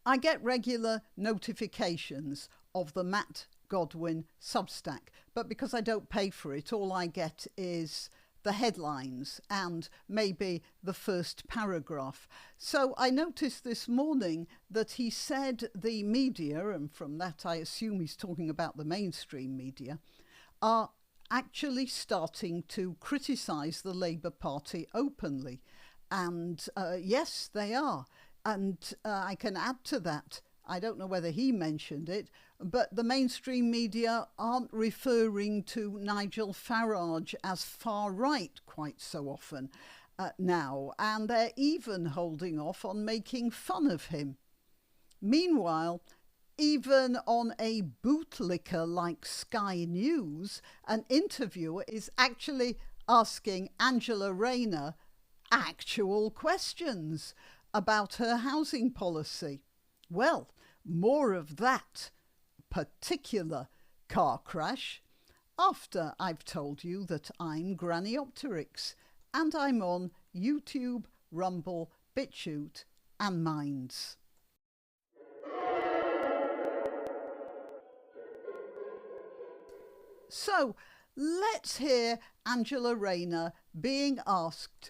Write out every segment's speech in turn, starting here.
I get regular notifications of the Matt Godwin Substack, but because I don't pay for it, all I get is the headlines and maybe the first paragraph. So I noticed this morning that he said the media, and from that I assume he's talking about the mainstream media, are actually starting to criticise the Labour Party openly. And yes, they are. And I can add to that, I don't know whether he mentioned it, but the mainstream media aren't referring to Nigel Farage as far right quite so often now, and they're even holding off on making fun of him. Meanwhile, even on a bootlicker like Sky News, an interviewer is actually asking Angela Rayner actual questions about her housing policy. Well, more of that particular car crash after I've told you that I'm Granniopteryx and I'm on YouTube, Rumble, BitChute and Minds. So let's hear Angela Rayner being asked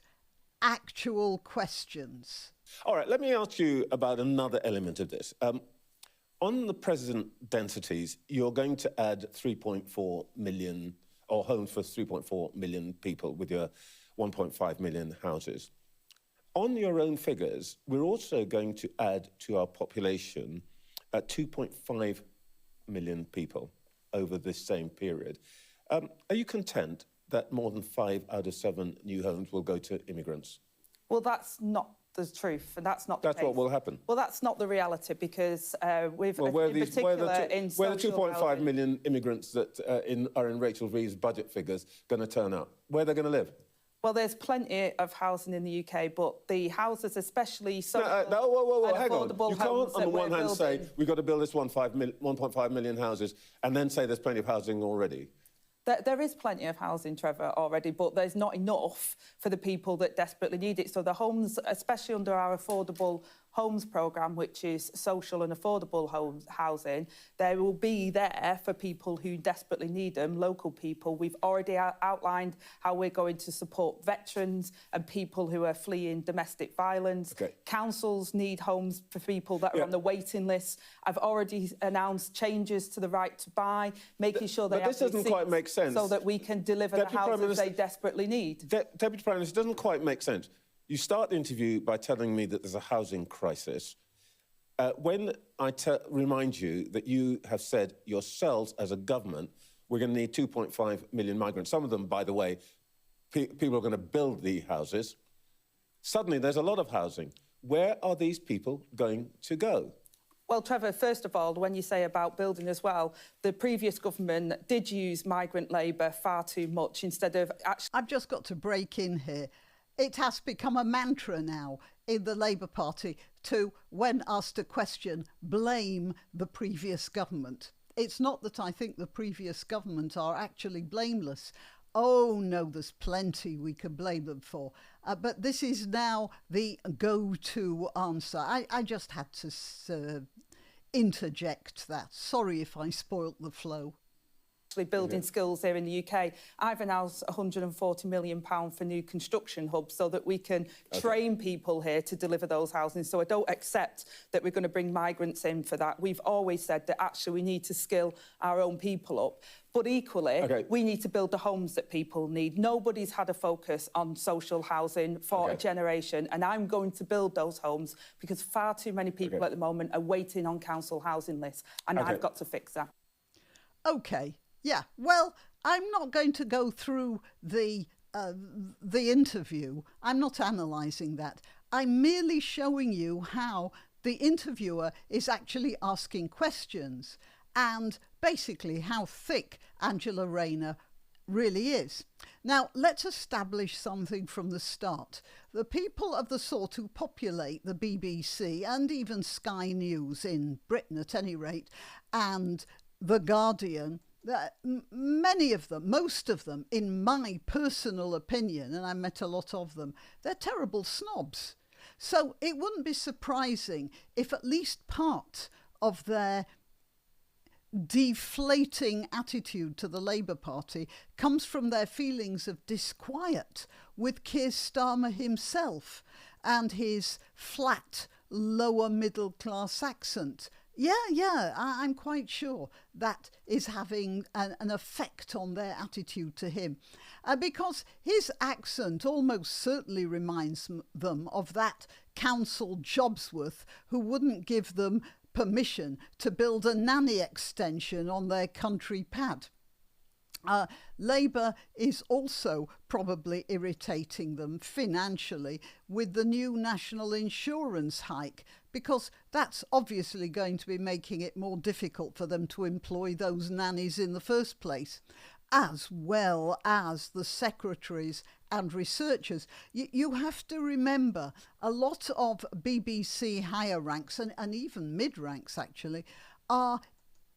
actual questions. All right, let me ask you about another element of this. On the present densities, you're going to add 3.4 million, or homes for 3.4 million people with your 1.5 million houses. On your own figures, we're also going to add to our population 2.5 million people over this same period. Are you content that more than 5 out of 7 new homes will go to immigrants? Well, that's not the truth, and that's not the case. That's what will happen. Well, that's not the reality, because where the 2.5 million immigrants that are in Rachel Reeves' budget figures going to turn out? Where are they going to live? Well, there's plenty of housing in the UK, but the houses, especially social hang on. You can't, on the one hand, say we've got to build this 1.5 million houses, and then say there's plenty of housing already. There is plenty of housing, Trevor, already, but there's not enough for the people that desperately need it. So the homes, especially under our affordable homes programme, which is social and affordable housing, there will be there for people who desperately need them, local people. We've already outlined how we're going to support veterans and people who are fleeing domestic violence. Okay. Councils need homes for people that are on the waiting list. I've already announced changes to the right to buy, making sure they have this doesn't quite make sense. So that we can deliver the houses they desperately need. Deputy Prime Minister, it doesn't quite make sense. You start the interview by telling me that there's a housing crisis. When I remind you that you have said yourselves as a government, we're going to need 2.5 million migrants. Some of them, by the way, people are going to build the houses. Suddenly, there's a lot of housing. Where are these people going to go? Well, Trevor, first of all, when you say about building as well, the previous government did use migrant labour far too much instead of actually... I've just got to break in here. It has become a mantra now in the Labour Party to, when asked a question, blame the previous government. It's not that I think the previous government are actually blameless. Oh, no, there's plenty we can blame them for. But this is now the go-to answer. I just had to interject that. Sorry if I spoilt the flow. Building skills here in the UK. I've announced £140 million for new construction hubs so that we can train people here to deliver those housing. So I don't accept that we're going to bring migrants in for that. We've always said that actually we need to skill our own people up. But equally, we need to build the homes that people need. Nobody's had a focus on social housing for a generation, and I'm going to build those homes because far too many people at the moment are waiting on council housing lists, and I've got to fix that. OK. Yeah, well, I'm not going to go through the interview. I'm not analysing that. I'm merely showing you how the interviewer is actually asking questions and basically how thick Angela Rayner really is. Now, let's establish something from the start. The people of the sort who populate the BBC and even Sky News, in Britain at any rate, and The Guardian, many of them, most of them, in my personal opinion, and I met a lot of them, they're terrible snobs. So it wouldn't be surprising if at least part of their deflating attitude to the Labour Party comes from their feelings of disquiet with Keir Starmer himself and his flat, lower middle class accent. I'm quite sure that is having an effect on their attitude to him. Because his accent almost certainly reminds them of that council Jobsworth who wouldn't give them permission to build a nanny extension on their country pad. Labour is also probably irritating them financially with the new national insurance hike, because that's obviously going to be making it more difficult for them to employ those nannies in the first place, as well as the secretaries and researchers. You have to remember a lot of BBC higher ranks and even mid ranks actually are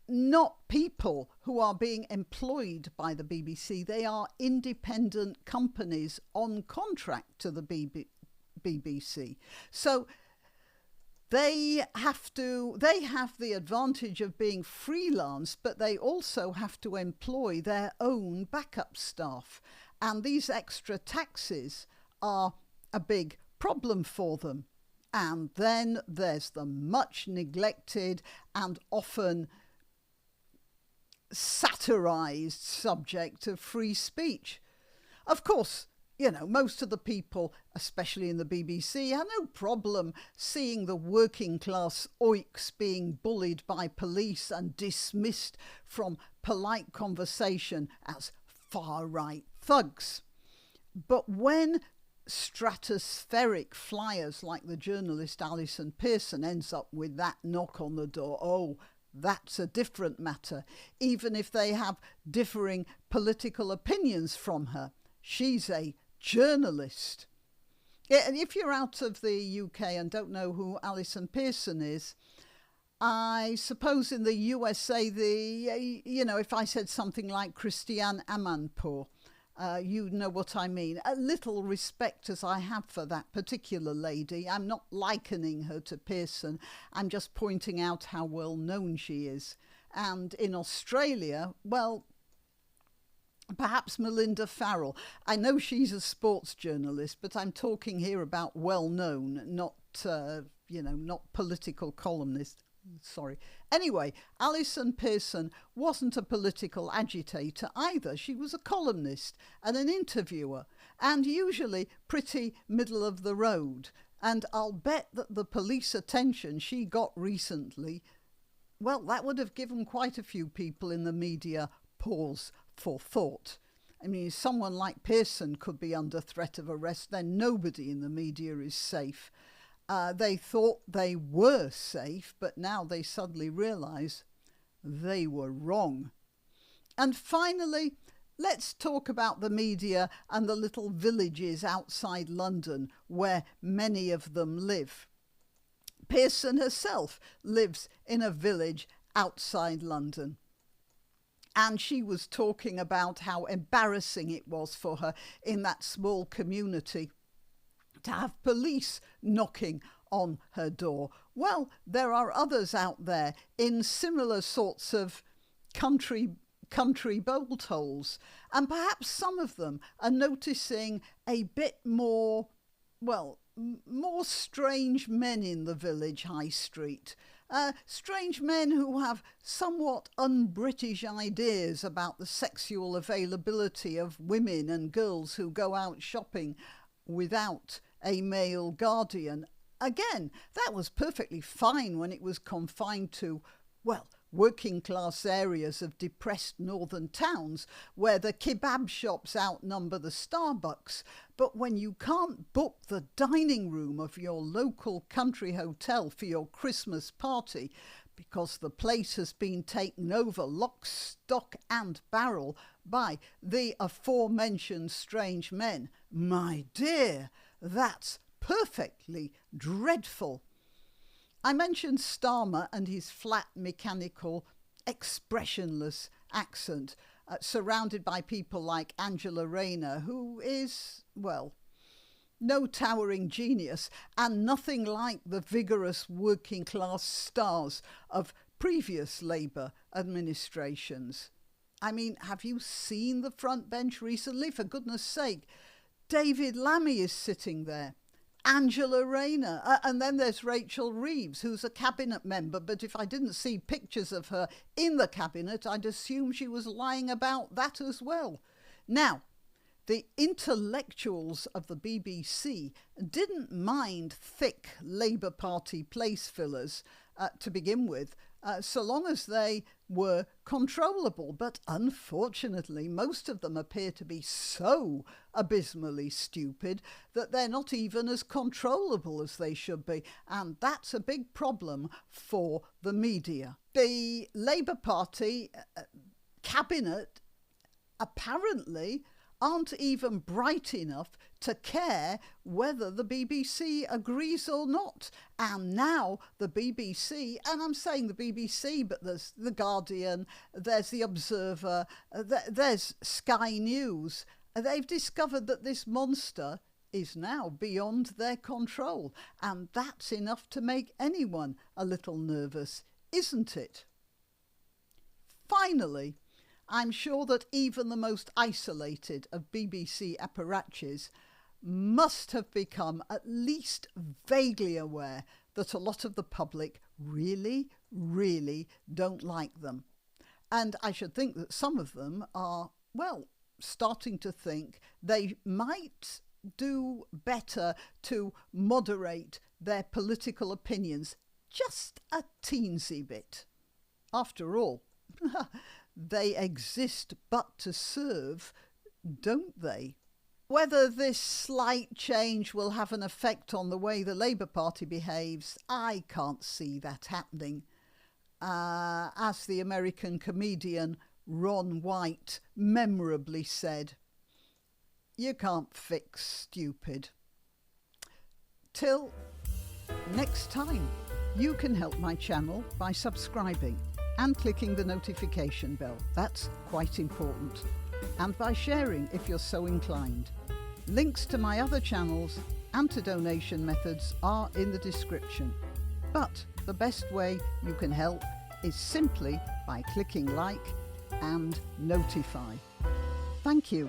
not people who are being employed by the BBC. They are independent companies on contract to the BBC. So they have the advantage of being freelance, but they also have to employ their own backup staff. And these extra taxes are a big problem for them. And then there's the much neglected and often satirized subject of free speech. Of course, most of the people, especially in the BBC, have no problem seeing the working class oiks being bullied by police and dismissed from polite conversation as far-right thugs. But when stratospheric flyers like the journalist Alison Pearson ends up with that knock on the door, that's a different matter. Even if they have differing political opinions from her, she's a journalist. Yeah, and if you're out of the UK and don't know who Alison Pearson is, I suppose in the USA, if I said something like Christiane Amanpour, you know what I mean. A little respect as I have for that particular lady. I'm not likening her to Pearson. I'm just pointing out how well known she is. And in Australia, well, perhaps Melinda Farrell. I know she's a sports journalist, but I'm talking here about well-known, not political columnist. Sorry. Anyway, Alison Pearson wasn't a political agitator either. She was a columnist and an interviewer, and usually pretty middle of the road. And I'll bet that the police attention she got recently, well, that would have given quite a few people in the media pause for thought. I mean, if someone like Pearson could be under threat of arrest, then nobody in the media is safe. They thought they were safe, but now they suddenly realise they were wrong. And finally, let's talk about the media and the little villages outside London where many of them live. Pearson herself lives in a village outside London. And she was talking about how embarrassing it was for her in that small community to have police knocking on her door. Well, there are others out there in similar sorts of country bolt holes, and perhaps some of them are noticing a bit more strange men in the village high street. Strange men who have somewhat un-British ideas about the sexual availability of women and girls who go out shopping without a male guardian. Again, that was perfectly fine when it was confined to, working class areas of depressed northern towns where the kebab shops outnumber the Starbucks. But when you can't book the dining room of your local country hotel for your Christmas party because the place has been taken over lock, stock and barrel by the aforementioned strange men, my dear, that's perfectly dreadful. I mentioned Starmer and his flat, mechanical, expressionless accent, surrounded by people like Angela Rayner, who is, No towering genius, and nothing like the vigorous working class stars of previous Labour administrations. I mean, have you seen the front bench recently? For goodness sake, David Lammy is sitting there. Angela Rayner, and then there's Rachel Reeves, who's a cabinet member, but if I didn't see pictures of her in the cabinet, I'd assume she was lying about that as well. Now, the intellectuals of the BBC didn't mind thick Labour Party place fillers to begin with, so long as they were controllable. But unfortunately, most of them appear to be so abysmally stupid that they're not even as controllable as they should be. And that's a big problem for the media. The Labour Party cabinet apparently aren't even bright enough to care whether the BBC agrees or not. And now the BBC, and I'm saying the BBC, but there's The Guardian, there's The Observer, there's Sky News, they've discovered that this monster is now beyond their control. And that's enough to make anyone a little nervous, isn't it? Finally, I'm sure that even the most isolated of BBC apparatchiks must have become at least vaguely aware that a lot of the public really, really don't like them. And I should think that some of them are, well, starting to think they might do better to moderate their political opinions just a teensy bit. After all, they exist but to serve, don't they? Whether this slight change will have an effect on the way the Labour Party behaves, I can't see that happening. As the American comedian Ron White memorably said, "You can't fix stupid." Till next time, you can help my channel by subscribing and clicking the notification bell. That's quite important. And by sharing if you're so inclined. Links to my other channels and to donation methods are in the description. But the best way you can help is simply by clicking like and notify. Thank you.